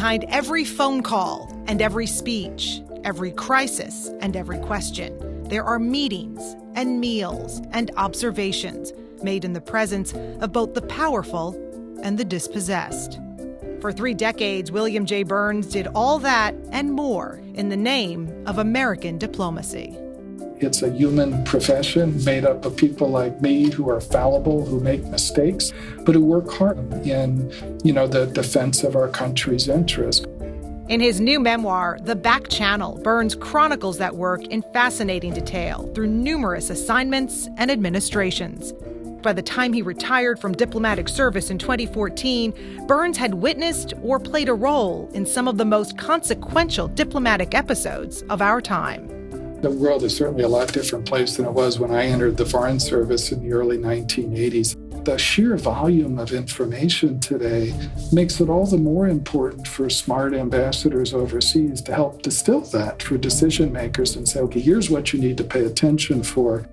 behind every phone call and every speech, every crisis and every question. There are meetings and meals and observations made in the presence of both the powerful and the dispossessed. For 3 decades, William J. Burns did all that and more in the name of American diplomacy. It's a human profession made up of people like me who are fallible, who make mistakes, but who work hard in, the defense of our country's interests. In his new memoir, The Back Channel, Burns chronicles that work in fascinating detail through numerous assignments and administrations. By the time he retired from diplomatic service in 2014, Burns had witnessed or played a role in some of the most consequential diplomatic episodes of our time. The world is certainly a lot different place than it was when I entered the Foreign Service in the early 1980s. The sheer volume of information today makes it all the more important for smart ambassadors overseas to help distill that for decision makers and say, okay, here's what you need to pay attention for.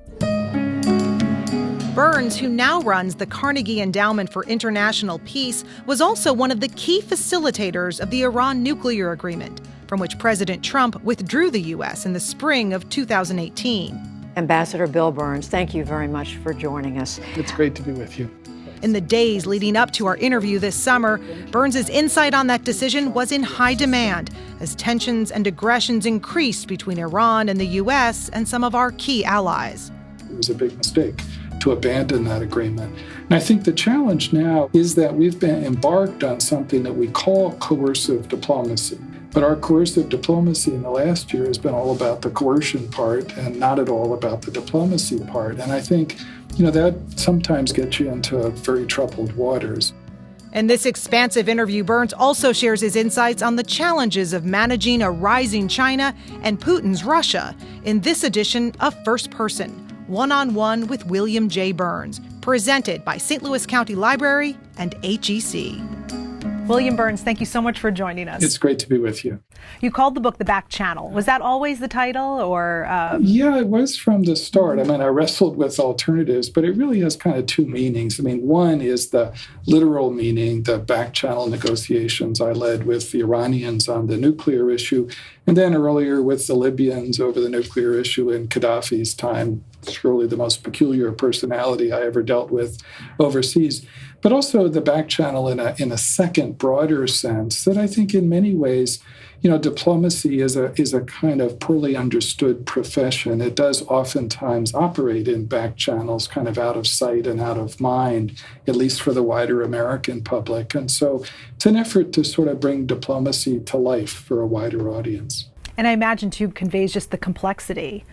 Burns, who now runs the Carnegie Endowment for International Peace, was also one of the key facilitators of the Iran nuclear agreement, from which President Trump withdrew the U.S. in the spring of 2018. Ambassador Bill Burns, thank you very much for joining us. It's great to be with you. In the days leading up to our interview this summer, Burns' insight on that decision was in high demand as tensions and aggressions increased between Iran and the U.S. and some of our key allies. It was a big mistake to abandon that agreement. And I think the challenge now is that we've been embarked on something that we call coercive diplomacy. But our coercive diplomacy in the last year has been all about the coercion part and not at all about the diplomacy part. And I think, that sometimes gets you into very troubled waters. In this expansive interview, Burns also shares his insights on the challenges of managing a rising China and Putin's Russia in this edition of First Person, One-on-One with William J. Burns, presented by St. Louis County Library and HEC. William Burns, thank you so much for joining us. It's great to be with you. You called the book The Back Channel. Was that always the title, or? Yeah, it was from the start. I wrestled with alternatives, but it really has kind of 2 meanings. One is the literal meaning, the back channel negotiations I led with the Iranians on the nuclear issue, and then earlier with the Libyans over the nuclear issue in Gaddafi's time. Surely the most peculiar personality I ever dealt with overseas. But also the back channel in a second, broader sense that I think in many ways, diplomacy is a kind of poorly understood profession. It does oftentimes operate in back channels, kind of out of sight and out of mind, at least for the wider American public. And so it's an effort to sort of bring diplomacy to life for a wider audience. And I imagine, too, conveys just the complexity.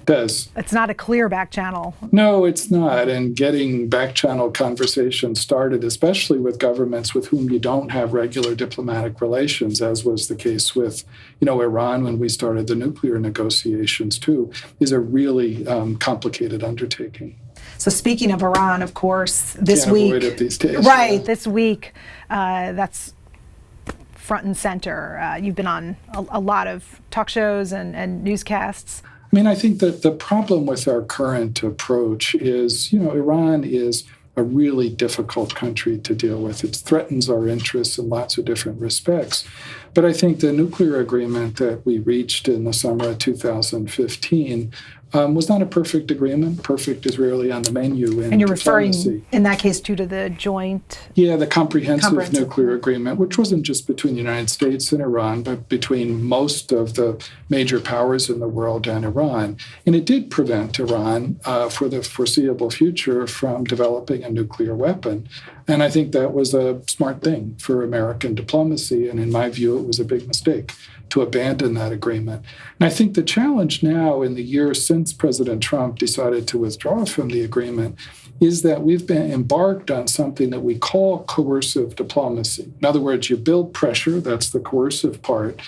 Does. It's not a clear back channel. No, it's not. And getting back channel conversations started, especially with governments with whom you don't have regular diplomatic relations, as was the case with, Iran when we started the nuclear negotiations too, is a really complicated undertaking. So speaking of Iran, of course, this Can't week, avoid it these days. Right, this week, that's front and center. You've been on a lot of talk shows and newscasts. I think that the problem with our current approach is, Iran is a really difficult country to deal with. It threatens our interests in lots of different respects. But I think the nuclear agreement that we reached in the summer of 2015 was not a perfect agreement. Perfect is rarely on the menu in And you're diplomacy. referring, in that case, to the joint... Yeah, the comprehensive nuclear agreement, which wasn't just between the United States and Iran, but between most of the major powers in the world and Iran. And it did prevent Iran, for the foreseeable future, from developing a nuclear weapon. And I think that was a smart thing for American diplomacy. And in my view, it was a big mistake to abandon that agreement. And I think the challenge now in the years since President Trump decided to withdraw from the agreement is that we've been embarked on something that we call coercive diplomacy. In other words, you build pressure, that's the coercive part,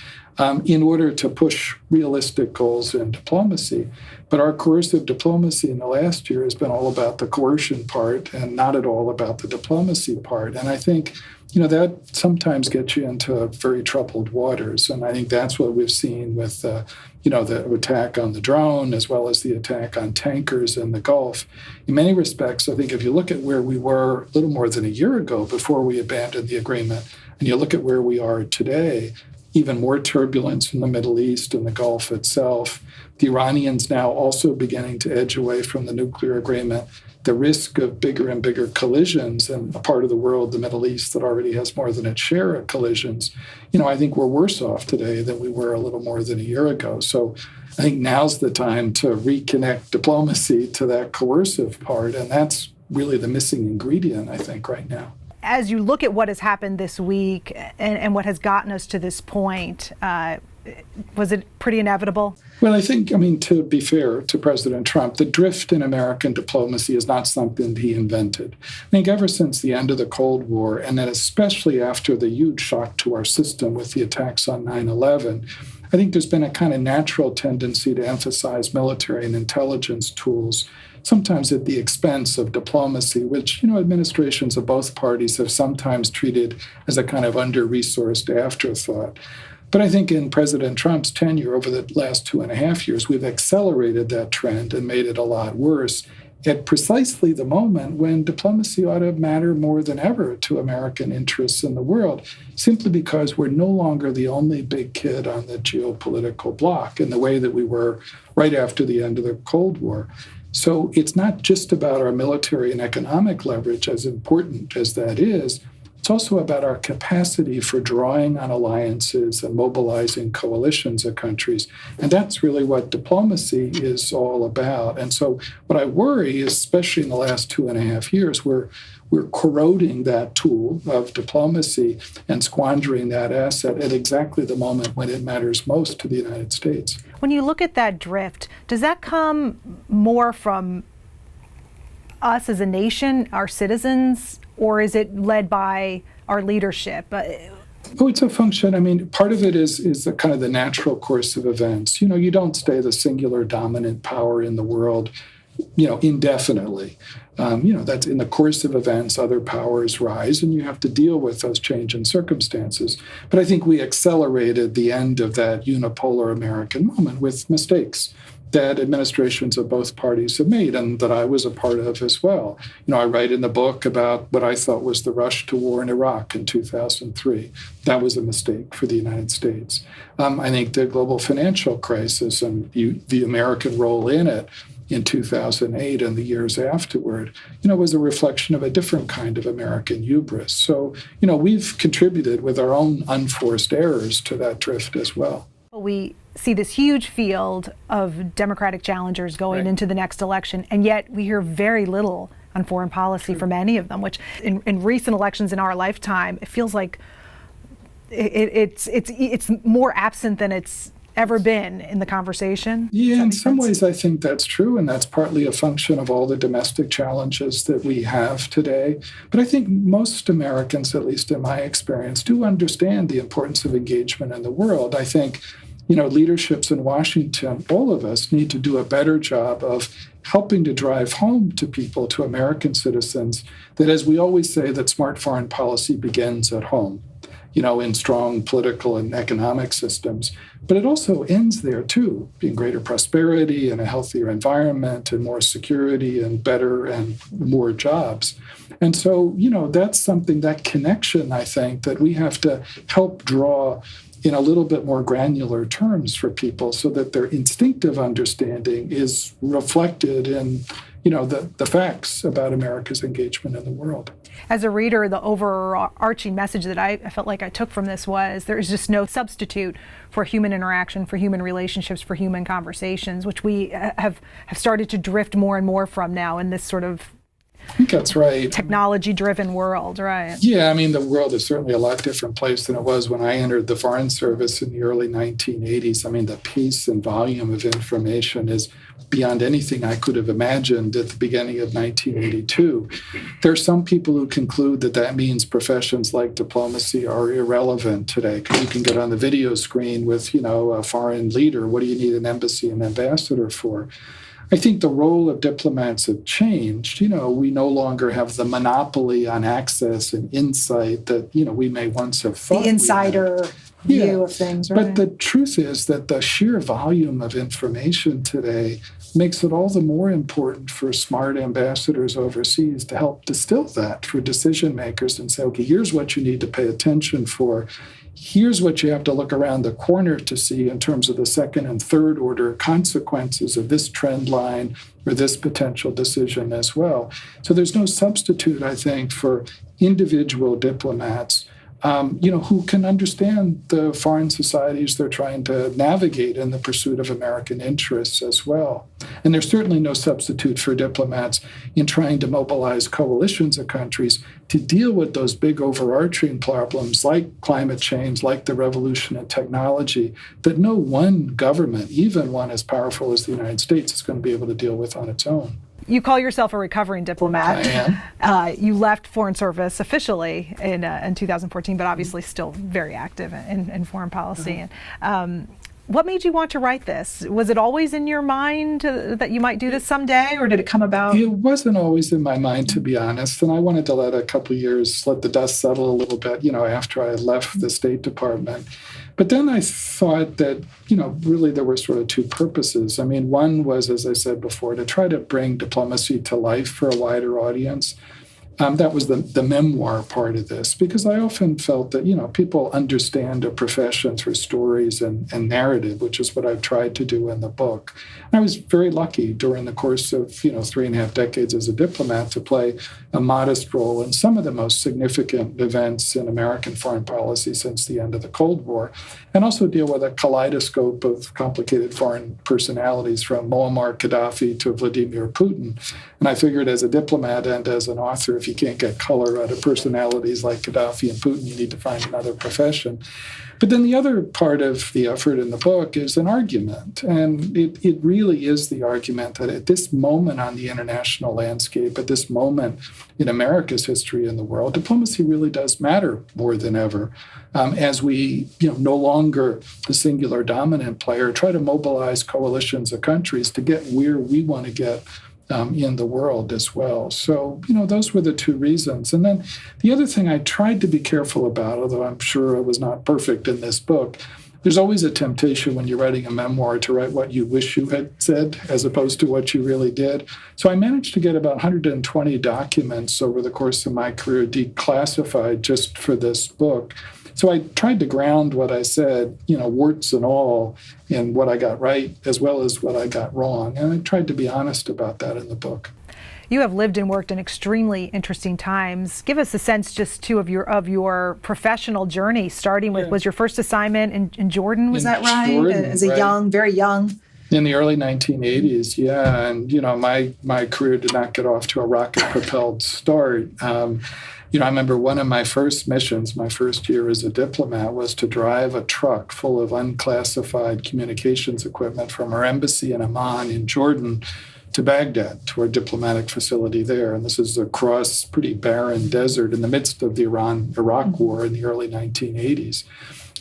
in order to push realistic goals in diplomacy. But our coercive diplomacy in the last year has been all about the coercion part and not at all about the diplomacy part. And I think, that sometimes gets you into very troubled waters. And I think that's what we've seen with, the attack on the drone as well as the attack on tankers in the Gulf. In many respects, I think if you look at where we were a little more than a year ago before we abandoned the agreement, and you look at where we are today, even more turbulence in the Middle East and the Gulf itself, the Iranians now also beginning to edge away from the nuclear agreement, the risk of bigger and bigger collisions in a part of the world, the Middle East, that already has more than its share of collisions. I think we're worse off today than we were a little more than a year ago. So I think now's the time to reconnect diplomacy to that coercive part, and that's really the missing ingredient, I think, right now. As you look at what has happened this week and what has gotten us to this point, was it pretty inevitable? Well, I think, to be fair to President Trump, the drift in American diplomacy is not something he invented. I think ever since the end of the Cold War, and then especially after the huge shock to our system with the attacks on 9/11, I think there's been a kind of natural tendency to emphasize military and intelligence tools, sometimes at the expense of diplomacy, which, administrations of both parties have sometimes treated as a kind of under-resourced afterthought. But I think in President Trump's tenure over the last 2.5 years, we've accelerated that trend and made it a lot worse at precisely the moment when diplomacy ought to matter more than ever to American interests in the world, simply because we're no longer the only big kid on the geopolitical block in the way that we were right after the end of the Cold War. So it's not just about our military and economic leverage, as important as that is. It's also about our capacity for drawing on alliances and mobilizing coalitions of countries. And that's really what diplomacy is all about. And so what I worry is, especially in the last 2.5 years, we're corroding that tool of diplomacy and squandering that asset at exactly the moment when it matters most to the United States. When you look at that drift, does that come more from us as a nation, our citizens, or is it led by our leadership? It's a function. Part of it is the kind of the natural course of events. You don't stay the singular dominant power in the world, indefinitely. That's in the course of events, other powers rise, and you have to deal with those changing circumstances. But I think we accelerated the end of that unipolar American moment with mistakes that administrations of both parties have made and that I was a part of as well. I write in the book about what I thought was the rush to war in Iraq in 2003. That was a mistake for the United States. I think the global financial crisis and the American role in it in 2008 and the years afterward, was a reflection of a different kind of American hubris. So, we've contributed with our own unforced errors to that drift as well. We see this huge field of Democratic challengers going into the next election, and yet we hear very little on foreign policy from any of them, which in recent elections in our lifetime, it feels like it's more absent than it's ever been in the conversation. Yeah, in some ways I think that's true, and that's partly a function of all the domestic challenges that we have today. But I think most Americans, at least in my experience, do understand the importance of engagement in the world. I think, leaderships in Washington, all of us need to do a better job of helping to drive home to people, to American citizens, that, as we always say, that smart foreign policy begins at home, in strong political and economic systems. But it also ends there, too, in greater prosperity and a healthier environment and more security and better and more jobs. And so, that's something, that connection, I think, that we have to help draw in a little bit more granular terms for people so that their instinctive understanding is reflected in, the facts about America's engagement in the world. As a reader, the overarching message that I felt like I took from this was there is just no substitute for human interaction, for human relationships, for human conversations, which we have started to drift more and more from now in this sort of I think that's right. Technology-driven world, right? Yeah, I mean, the world is certainly a lot different place than it was when I entered the Foreign Service in the early 1980s. I mean, the pace and volume of information is beyond anything I could have imagined at the beginning of 1982. There are some people who conclude that that means professions like diplomacy are irrelevant today, because you can get on the video screen with, a foreign leader. What do you need an embassy and ambassador for? I think the role of diplomats have changed. We no longer have the monopoly on access and insight that, we may once have thought. The insider view of things, right? But the truth is that the sheer volume of information today makes it all the more important for smart ambassadors overseas to help distill that for decision makers and say, okay, here's what you need to pay attention for. Here's what you have to look around the corner to see in terms of the second and third order consequences of this trend line or this potential decision as well. So there's no substitute, I think, for individual diplomats who can understand the foreign societies they're trying to navigate in the pursuit of American interests as well. And there's certainly no substitute for diplomats in trying to mobilize coalitions of countries to deal with those big overarching problems like climate change, like the revolution in technology, that no one government, even one as powerful as the United States, is going to be able to deal with on its own. You call yourself a recovering diplomat. I am. You left Foreign Service officially in 2014, but obviously still very active in foreign policy. And what made you want to write this? Was it always in your mind that you might do this someday, or did it come about? It wasn't always in my mind, to be honest. And I wanted to let a couple of years, let the dust settle a little bit, after I left the State Department. But then I thought that, really there were sort of two purposes. I mean, one was, as I said before, to try to bring diplomacy to life for a wider audience. That was the memoir part of this, because I often felt that, people understand a profession through stories and narrative, which is what I've tried to do in the book. And I was very lucky during the course of, 3.5 decades as a diplomat to play a modest role in some of the most significant events in American foreign policy since the end of the Cold War, and also deal with a kaleidoscope of complicated foreign personalities from Muammar Gaddafi to Vladimir Putin. And I figured as a diplomat and as an author, if you can't get color out of personalities like Gaddafi and Putin, you need to find another profession. But then the other part of the effort in the book is an argument. And it really is the argument that at this moment on the international landscape, at this moment in America's history in the world, diplomacy really does matter more than ever. As we, no longer the singular dominant player, try to mobilize coalitions of countries to get where we want to get in the world as well. So, those were the two reasons. And then the other thing I tried to be careful about, although I'm sure I was not perfect in this book, there's always a temptation when you're writing a memoir to write what you wish you had said as opposed to what you really did. So I managed to get about 120 documents over the course of my career declassified just for this book. So I tried to ground what I said, warts and all, in what I got right as well as what I got wrong. And I tried to be honest about that in the book. You have lived and worked in extremely interesting times. Give us a sense just too of your professional journey, starting with, was your first assignment in Jordan, was that right? Jordan, as a very young. In the early 1980s, yeah. And, my career did not get off to a rocket-propelled start. I remember one of my first missions, my first year as a diplomat, was to drive a truck full of unclassified communications equipment from our embassy in Amman in Jordan to Baghdad, to our diplomatic facility there. And this is across pretty barren desert in the midst of the Iran-Iraq war in the early 1980s.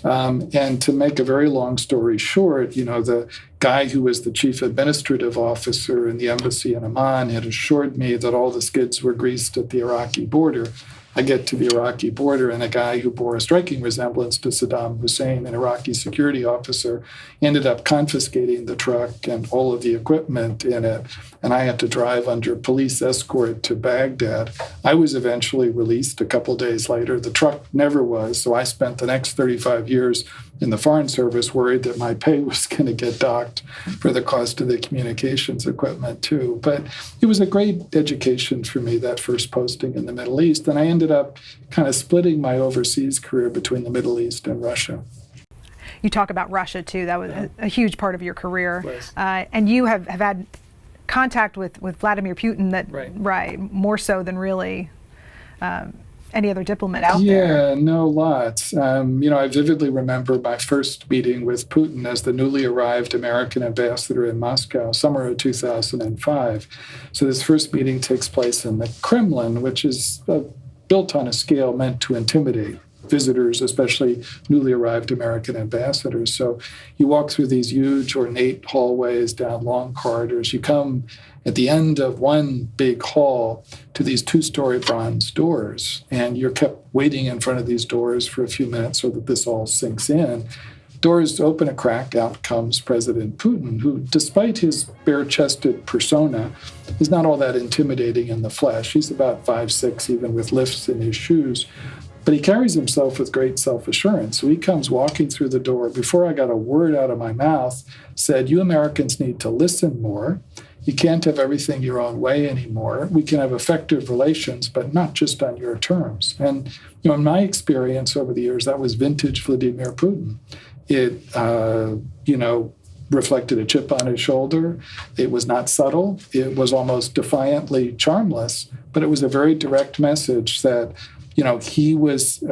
And to make a very long story short, the guy who was the chief administrative officer in the embassy in Amman had assured me that all the skids were greased at the Iraqi border. I get to the Iraqi border, and a guy who bore a striking resemblance to Saddam Hussein, an Iraqi security officer, ended up confiscating the truck and all of the equipment in it. And I had to drive under police escort to Baghdad. I was eventually released a couple days later. The truck never was, so I spent the next 35 years in the Foreign Service worried that my pay was going to get docked for the cost of the communications equipment too. But it was a great education for me, that first posting in the Middle East. And I ended up kind of splitting my overseas career between the Middle East and Russia. You talk about Russia too. That was a huge part of your career. Yes. And you have had contact with Vladimir Putin that, right, more so than really any other diplomat out there. Yeah, no, lots. I vividly remember my first meeting with Putin as the newly arrived American ambassador in Moscow, summer of 2005. So this first meeting takes place in the Kremlin, which is built on a scale meant to intimidate visitors, especially newly arrived American ambassadors. So you walk through these huge ornate hallways, down long corridors. You come at the end of one big hall to these 2-story bronze doors, and you're kept waiting in front of these doors for a few minutes so that this all sinks in. Doors open a crack, out comes President Putin, who, despite his bare-chested persona, is not all that intimidating in the flesh. He's about 5'6", even with lifts in his shoes. But he carries himself with great self-assurance. So he comes walking through the door. Before I got a word out of my mouth, said, "You Americans need to listen more. You can't have everything your own way anymore. We can have effective relations, but not just on your terms." And in my experience over the years, that was vintage Vladimir Putin. It, reflected a chip on his shoulder. It was not subtle. It was almost defiantly charmless, but it was a very direct message that he was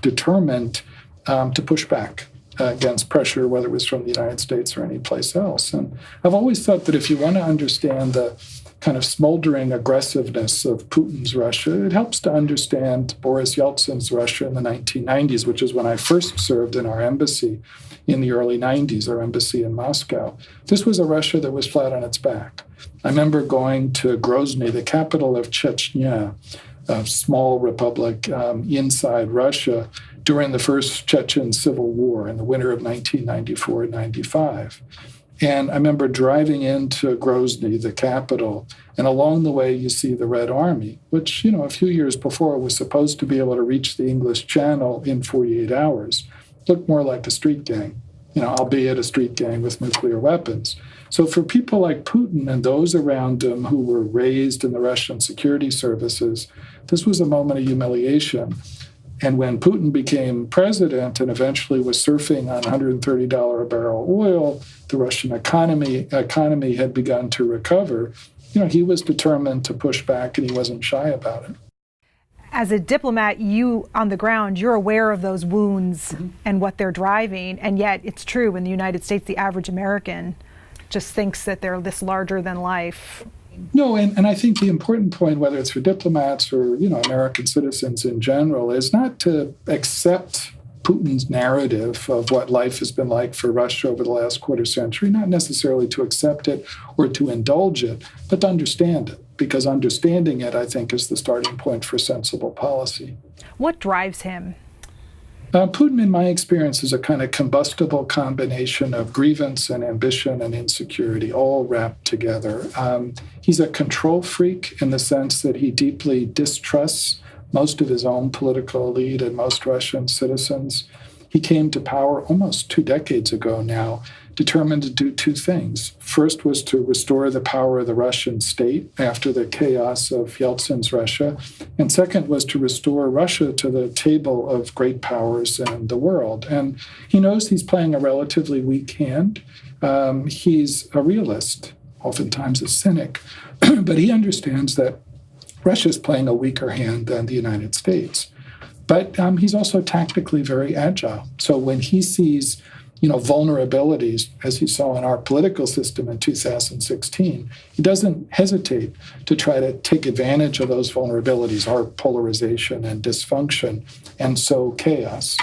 determined to push back against pressure, whether it was from the United States or any place else. And I've always thought that if you want to understand the kind of smoldering aggressiveness of Putin's Russia, it helps to understand Boris Yeltsin's Russia in the 1990s, which is when I first served in our embassy in the early 90s, our embassy in Moscow. This was a Russia that was flat on its back. I remember going to Grozny, the capital of Chechnya, a small republic inside Russia, during the first Chechen Civil War in the winter of 1994-95. And I remember driving into Grozny, the capital, and along the way you see the Red Army, which, a few years before was supposed to be able to reach the English Channel in 48 hours. Looked more like a street gang, albeit a street gang with nuclear weapons. So for people like Putin and those around him who were raised in the Russian security services, this was a moment of humiliation. And when Putin became president and eventually was surfing on $130 a barrel oil, the Russian economy had begun to recover. He was determined to push back, and he wasn't shy about it. As a diplomat, you on the ground, you're aware of those wounds and what they're driving. And yet it's true, in the United States, the average American just thinks that they're this larger than life. No, and I think the important point, whether it's for diplomats or, American citizens in general, is not to accept Putin's narrative of what life has been like for Russia over the last quarter century, not necessarily to accept it or to indulge it, but to understand it, because understanding it, I think, is the starting point for sensible policy. What drives him? Putin, in my experience, is a kind of combustible combination of grievance and ambition and insecurity, all wrapped together. He's a control freak in the sense that he deeply distrusts most of his own political elite and most Russian citizens. He came to power almost 2 decades ago now, determined to do 2 things. First was to restore the power of the Russian state after the chaos of Yeltsin's Russia. And second was to restore Russia to the table of great powers in the world. And he knows he's playing a relatively weak hand. He's a realist, oftentimes a cynic, but he understands that Russia's playing a weaker hand than the United States. But he's also tactically very agile. So when he sees vulnerabilities, as he saw in our political system in 2016, he doesn't hesitate to try to take advantage of those vulnerabilities, our polarization and dysfunction, and sow chaos.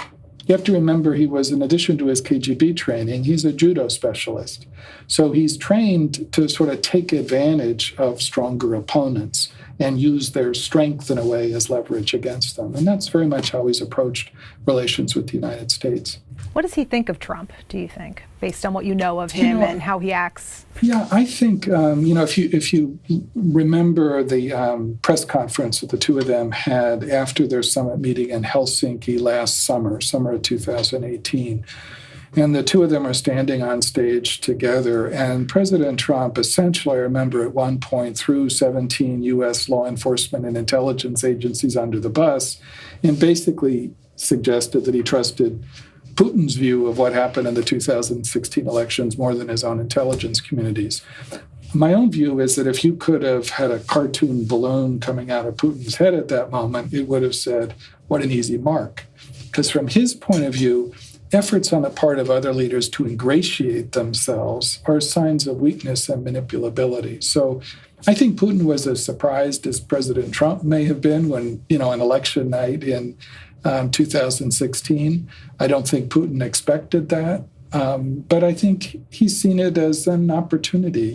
You have to remember he was, in addition to his KGB training, he's a judo specialist. So he's trained to sort of take advantage of stronger opponents and use their strength in a way as leverage against them. And that's very much how he's approached relations with the United States. What does he think of Trump, do you think, based on what you know of him and how he acts? Yeah, I think, if you remember the press conference that the two of them had after their summit meeting in Helsinki last summer of 2018, and the two of them are standing on stage together, and President Trump essentially, I remember at one point, threw 17 U.S. law enforcement and intelligence agencies under the bus and basically suggested that he trusted Putin's view of what happened in the 2016 elections more than his own intelligence communities. my own view is that if you could have had a cartoon balloon coming out of Putin's head at that moment, it would have said, what an easy mark. Because from his point of view, efforts on the part of other leaders to ingratiate themselves are signs of weakness and manipulability. So I think Putin was as surprised as President Trump may have been when, on election night in 2016. I don't think Putin expected that. But I think he's seen it as an opportunity.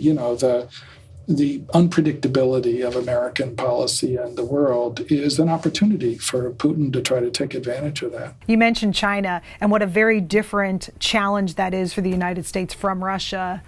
The unpredictability of American policy and the world is an opportunity for Putin to try to take advantage of that. You mentioned China and what a very different challenge that is for the United States from Russia,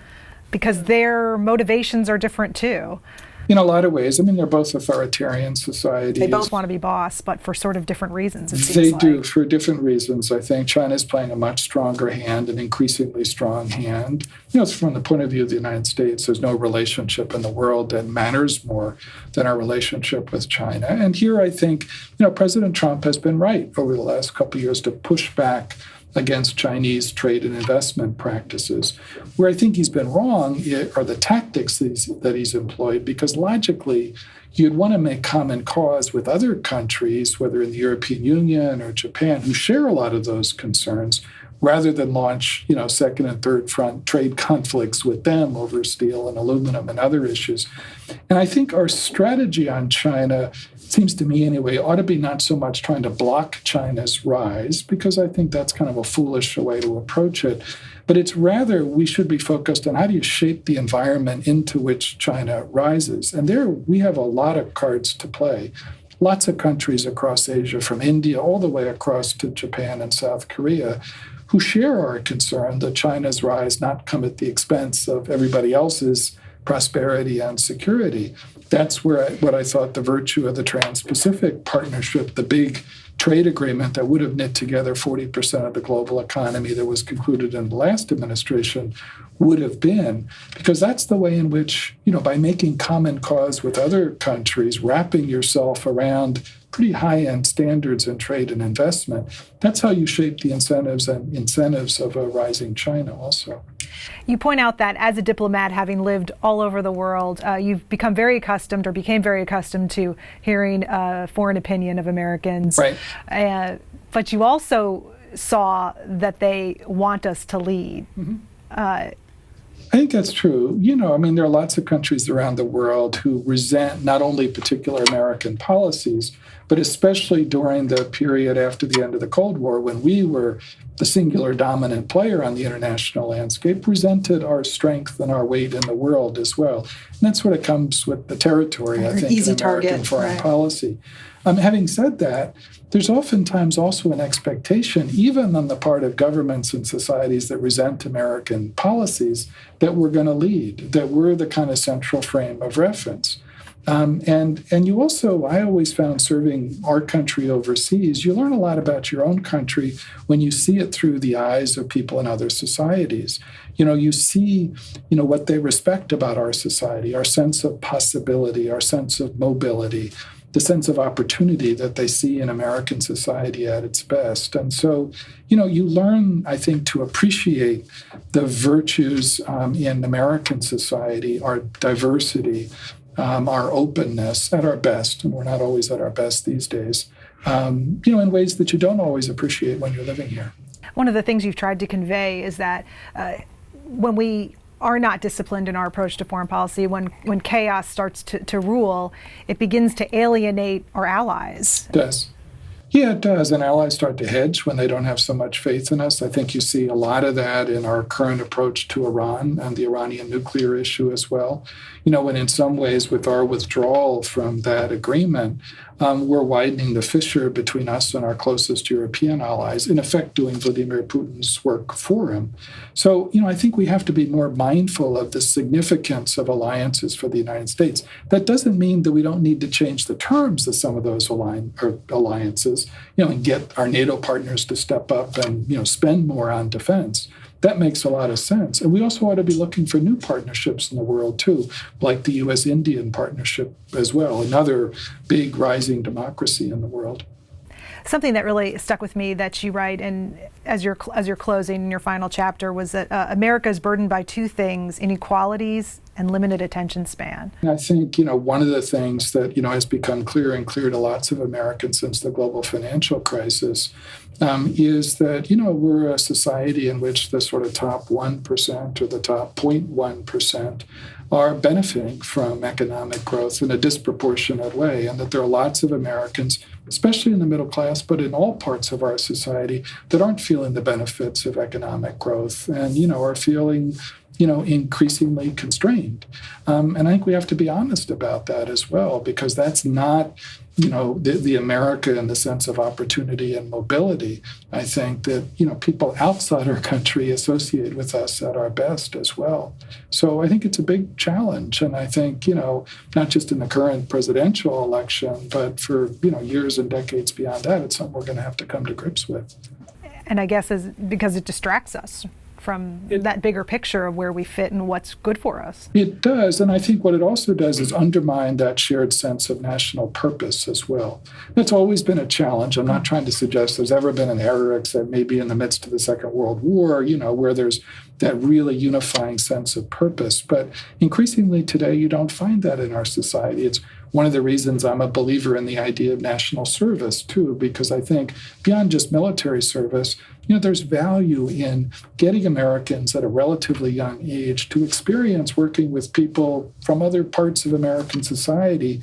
because their motivations are different too. In a lot of ways. I mean, they're both authoritarian societies. They both want to be boss, but for sort of different reasons, it seems They like. do, for different reasons. I think China's playing a much stronger hand, an increasingly strong hand. From the point of view of the United States, there's no relationship in the world that matters more than our relationship with China. And here I think, President Trump has been right over the last couple of years to push back against Chinese trade and investment practices. Where I think he's been wrong are the tactics that he's employed, because logically, you'd want to make common cause with other countries, whether in the European Union or Japan, who share a lot of those concerns, rather than launch, second and third front trade conflicts with them over steel and aluminum and other issues. And I think our strategy on China, seems to me anyway, ought to be not so much trying to block China's rise, because I think that's kind of a foolish way to approach it, but it's rather we should be focused on how do you shape the environment into which China rises. And there we have a lot of cards to play. Lots of countries across Asia, from India all the way across to Japan and South Korea, who share our concern that China's rise not come at the expense of everybody else's prosperity and security. That's what I thought the virtue of the Trans-Pacific Partnership, the big trade agreement that would have knit together 40% of the global economy that was concluded in the last administration, would have been, because that's the way in which, by making common cause with other countries, wrapping yourself around pretty high-end standards in trade and investment, that's how you shape the incentives of a rising China also. You point out that as a diplomat, having lived all over the world, you've became very accustomed to hearing foreign opinion of Americans. Right. But you also saw that they want us to lead. Mm-hmm. I think that's true. There are lots of countries around the world who resent not only particular American policies, but especially during the period after the end of the Cold War, when we were the singular dominant player on the international landscape, resented our strength and our weight in the world as well. And that's what it comes with the territory, I think, easy in American target, foreign right. policy. Having said that, there's oftentimes also an expectation, even on the part of governments and societies that resent American policies, that we're going to lead, that we're the kind of central frame of reference. And you also, I always found serving our country overseas, you learn a lot about your own country when you see it through the eyes of people in other societies. You see, what they respect about our society, our sense of possibility, our sense of mobility, the sense of opportunity that they see in American society at its best. And so, you learn, I think, to appreciate the virtues in American society, our diversity, our openness at our best, and we're not always at our best these days, in ways that you don't always appreciate when you're living here. One of the things you've tried to convey is that when we are not disciplined in our approach to foreign policy, when chaos starts to rule, it begins to alienate our allies. It does. Yeah, it does. And allies start to hedge when they don't have so much faith in us. I think you see a lot of that in our current approach to Iran and the Iranian nuclear issue as well. When in some ways with our withdrawal from that agreement, we're widening the fissure between us and our closest European allies, in effect doing Vladimir Putin's work for him. So, I think we have to be more mindful of the significance of alliances for the United States. That doesn't mean that we don't need to change the terms of some of those alliances, and get our NATO partners to step up and, spend more on defense. That makes a lot of sense. And we also ought to be looking for new partnerships in the world, too, like the U.S.-Indian partnership as well, another big rising democracy in the world. Something that really stuck with me that you write, and as you're closing in your final chapter, was that America is burdened by two things: inequalities and limited attention span. I think, one of the things that, has become clearer and clearer to lots of Americans since the global financial crisis is that, we're a society in which the sort of top 1% or the top 0.1% are benefiting from economic growth in a disproportionate way, and that there are lots of Americans, especially in the middle class, but in all parts of our society, that aren't feeling the benefits of economic growth and, are feeling increasingly constrained. And I think we have to be honest about that as well, because that's not, the America in the sense of opportunity and mobility. I think that, people outside our country associate with us at our best as well. So I think it's a big challenge. And I think, not just in the current presidential election, but for, years and decades beyond that, it's something we're going to have to come to grips with. And I guess because it distracts us from that bigger picture of where we fit and what's good for us. It does, and I think what it also does is undermine that shared sense of national purpose as well. That's always been a challenge. I'm not trying to suggest there's ever been an era, except maybe in the midst of the Second World War, where there's that really unifying sense of purpose. But increasingly today, you don't find that in our society. It's one of the reasons I'm a believer in the idea of national service, too, because I think beyond just military service, there's value in getting Americans at a relatively young age to experience working with people from other parts of American society,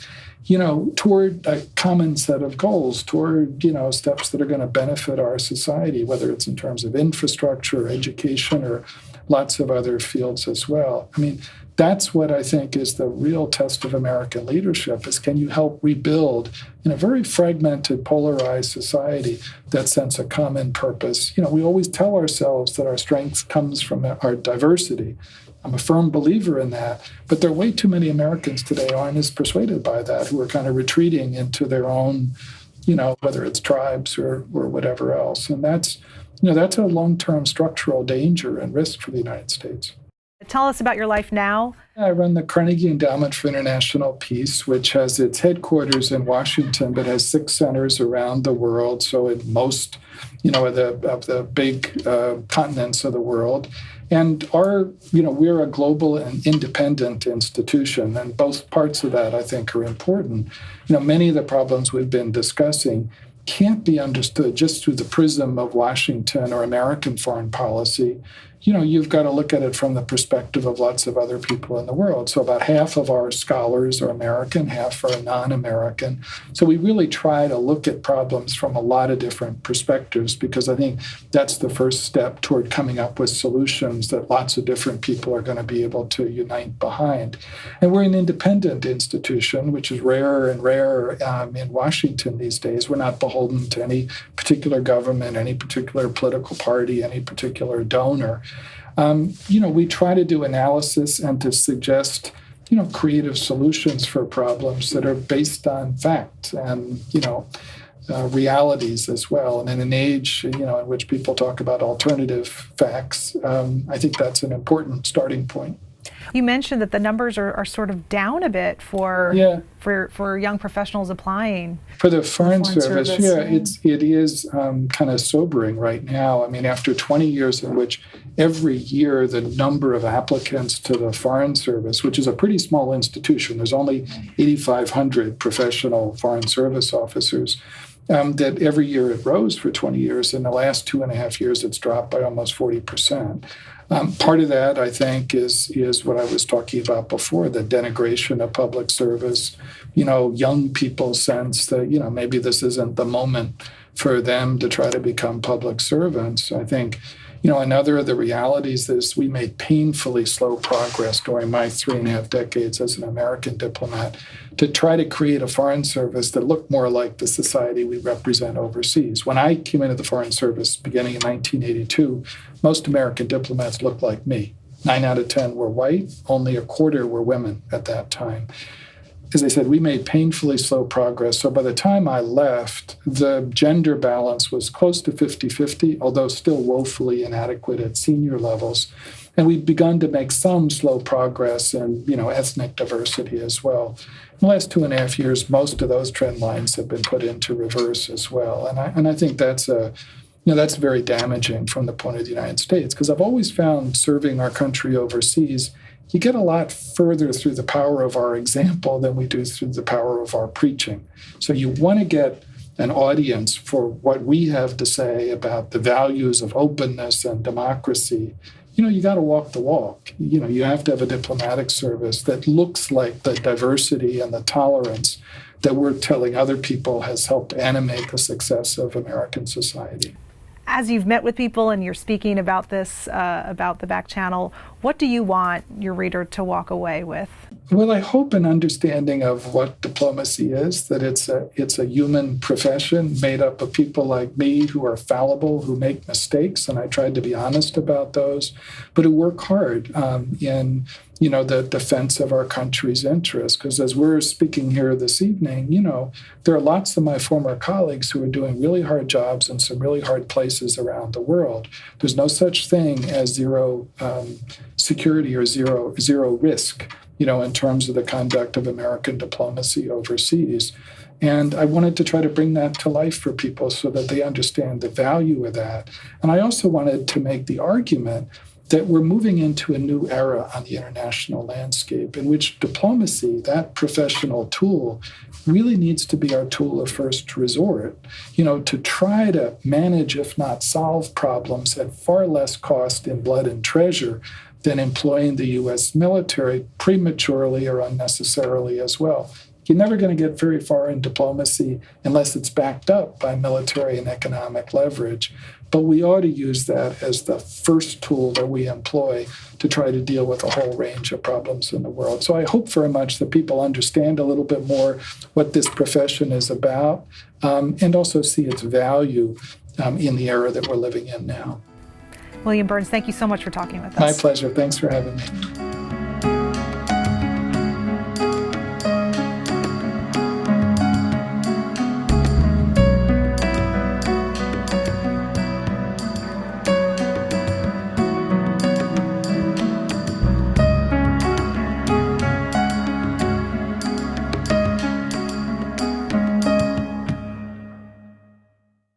toward a common set of goals, toward, steps that are going to benefit our society, whether it's in terms of infrastructure, education, or lots of other fields as well. I mean, that's what I think is the real test of American leadership, is can you help rebuild in a very fragmented, polarized society that sense of common purpose. We always tell ourselves that our strength comes from our diversity. I'm a firm believer in that, but there are way too many Americans today who aren't as persuaded by that, who are kind of retreating into their own, whether it's tribes or whatever else. And that's a long-term structural danger and risk for the United States. Tell us about your life now. I run the Carnegie Endowment for International Peace, which has its headquarters in Washington, but has 6 centers around the world. So in most, of the big continents of the world. And we're a global and independent institution, and both parts of that, I think, are important. Many of the problems we've been discussing can't be understood just through the prism of Washington or American foreign policy. You've got to look at it from the perspective of lots of other people in the world. So about half of our scholars are American, half are non-American. So we really try to look at problems from a lot of different perspectives, because I think that's the first step toward coming up with solutions that lots of different people are going to be able to unite behind. And we're an independent institution, which is rarer and rarer in Washington these days. We're not beholden to any particular government, any particular political party, any particular donor. We try to do analysis and to suggest, creative solutions for problems that are based on fact and, realities as well. And in an age, in which people talk about alternative facts, I think that's an important starting point. You mentioned that the numbers are sort of down a bit for young professionals applying. For the Foreign Service, it is kind of sobering right now. I mean, after 20 years in which every year the number of applicants to the Foreign Service, which is a pretty small institution, there's only 8,500 professional Foreign Service officers, that every year it rose for 20 years. In the last 2.5 years, it's dropped by almost 40%. Part of that, I think, is what I was talking about before, the denigration of public service. Young people's sense that, maybe this isn't the moment for them to try to become public servants. I think, another of the realities is we made painfully slow progress during my 3.5 decades as an American diplomat to try to create a foreign service that looked more like the society we represent overseas. When I came into the Foreign Service beginning in 1982, most American diplomats looked like me. 9 out of 10 were white, only a quarter were women at that time. as I said, we made painfully slow progress. So by the time I left, the gender balance was close to 50-50, although still woefully inadequate at senior levels. And we've begun to make some slow progress in, ethnic diversity as well. In the last 2.5 years, most of those trend lines have been put into reverse as well. And I think that's that's very damaging from the point of the United States, because I've always found serving our country overseas, you get a lot further through the power of our example than we do through the power of our preaching. So you want to get an audience for what we have to say about the values of openness and democracy. You got to walk the walk. You have to have a diplomatic service that looks like the diversity and the tolerance that we're telling other people has helped animate the success of American society. As you've met with people and you're speaking about this, about the back channel, what do you want your reader to walk away with? Well, I hope an understanding of what diplomacy is, that it's a human profession made up of people like me who are fallible, who make mistakes, and I tried to be honest about those, but who work hard in the defense of our country's interests. Because as we're speaking here this evening, there are lots of my former colleagues who are doing really hard jobs in some really hard places around the world. There's no such thing as zero security or zero risk, in terms of the conduct of American diplomacy overseas. And I wanted to try to bring that to life for people so that they understand the value of that. And I also wanted to make the argument that we're moving into a new era on the international landscape in which diplomacy, that professional tool, really needs to be our tool of first resort, to try to manage, if not solve, problems at far less cost in blood and treasure than employing the U.S. military prematurely or unnecessarily as well. You're never going to get very far in diplomacy unless it's backed up by military and economic leverage. But we ought to use that as the first tool that we employ to try to deal with a whole range of problems in the world. So I hope very much that people understand a little bit more what this profession is about, and also see its value in the era that we're living in now. William Burns, thank you so much for talking with us. My pleasure. Thanks for having me.